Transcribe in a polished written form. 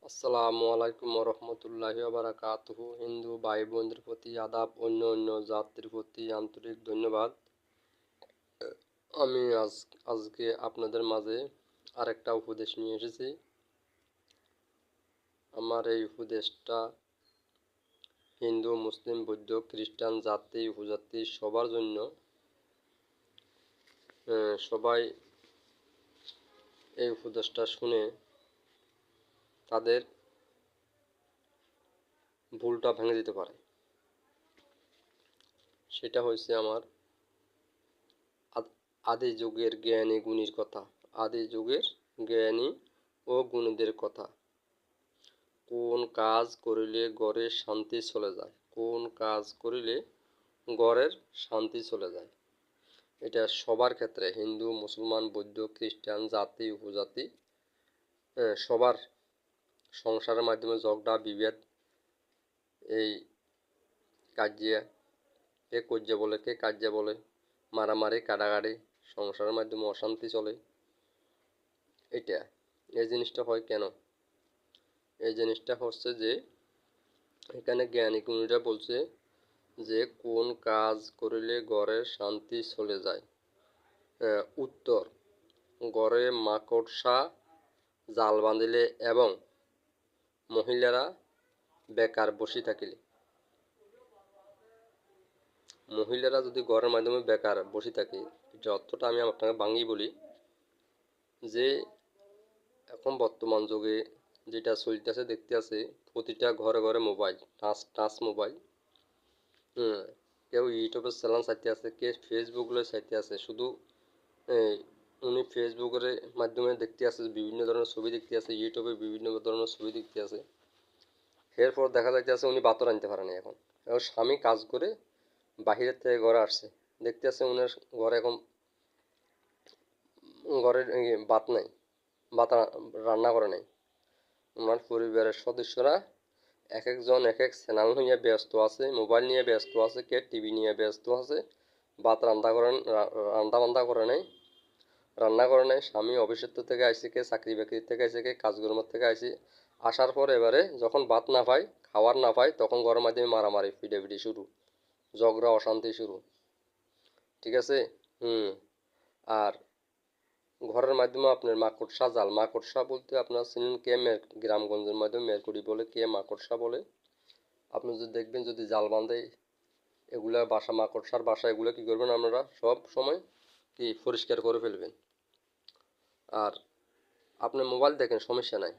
আসসালামু আলাইকুম রহমতুল্লাহি বারাকাতুহু। হিন্দু ভাই বোনদের প্রতি আদাব, অন্য অন্য জাতির প্রতি আন্তরিক ধন্যবাদ। আমি আজকে আপনাদের মাঝে আরেকটা উপদেশ নিয়ে এসেছি। আমার এই উপদেশটা হিন্দু, মুসলিম, বৌদ্ধ, খ্রিস্টান, জাতি উপজাতি সবার জন্য। সবাই এই উপদেশটা শুনে তাদের ভুলটা ভেঙে দিতে পারে। সেটা হয়েছে আমার আদি যুগের জ্ঞানী গুণীর কথা। আদি যুগের জ্ঞানী ও গুণীদের কথা। কোন কাজ করিলে ঘরে শান্তি চলে যায়? কোন কাজ করিলে ঘরের শান্তি চলে যায়? এটা সবার ক্ষেত্রে, হিন্দু, মুসলমান, বৌদ্ধ, খ্রিস্টান, জাতি উপজাতি সবার সংসারের মাধ্যমে ঝগড়া বিভেদ, এই কাজিয়া, কে কজ্জা বলে কে কাজিয়া বলে, মারামারি কাটাকাটি, সংসারের মাধ্যমে অশান্তি চলে। এটা এই জিনিসটা হয় কেন? এই জিনিসটা হচ্ছে যে এখানে জ্ঞানী গুণীরা বলছে যে কোন কাজ করিলে ঘরে শান্তি চলে যায়। উত্তর: ঘরে মাকড়সা জাল বাঁধিলে এবং মহিলারা বেকার বসে থাকিলে। মহিলারা যদি ঘরের মাধ্যমে বেকার বসে থাকে, এটা অর্থটা আমি আপনাকে ভাঙিয়ে বলি যে এখন বর্তমান যুগে যেটা চলতেছে দেখতে আছে, প্রতিটা ঘরে ঘরে মোবাইল, টাচ মোবাইল। কেউ ইউটিউবের চ্যানেল চাইতে আছে, কে ফেসবুকগুলো চাইতে আছে। শুধু উনি ফেসবুকের মাধ্যমে দেখতে আছে, বিভিন্ন ধরনের ছবি দেখতে আছে, ইউটিউবে বিভিন্ন ধরনের ছবি দেখতে আছে। এরপর দেখা যাইতেছে উনি ভাতও রাঁধতে পারে না। এখন স্বামী কাজ করে বাহিরের থেকে ঘরে আসছে, দেখতে আছে উনার ঘরে এখন ঘরের ভাত নাই, ভাত রান্না করে নাই। ওনার পরিবারের সদস্যরা এক একজন এক এক চ্যানেল নিয়ে ব্যস্ত আছে, মোবাইল নিয়ে ব্যস্ত আছে, কে টিভি নিয়ে ব্যস্ত আছে। ভাত রান্না বান্না করে নাই, রান্না করে নাই। স্বামী অফিসের থেকে আইসে, কে চাকরি বাকরি থেকে আইসে, কে কাজকর্মের থেকে আইসে। আসার পর এবারে যখন ভাত না পায়, খাওয়ার না পায়, তখন ঘরের মাধ্যমে মারামারি পিটাপিটি শুরু, ঝগড়া অশান্তি শুরু। ঠিক আছে? আর ঘরের মাধ্যমে আপনার মাকড়সা জাল, মাকড়সা বলতে আপনার চিনেন কে? গ্রামগঞ্জের মাধ্যমে মেরকুড়ি বলে, কে মাকড়সা বলে। আপনি যদি দেখবেন যদি জাল বাঁধে, এগুলা বাসা, মাকড়সার বাসা, এগুলো কি করবেন আপনারা সব সময় কি পরিষ্কার করে ফেলবেন। আর আপনি মোবাইল দেখেন, সমস্যা নাই,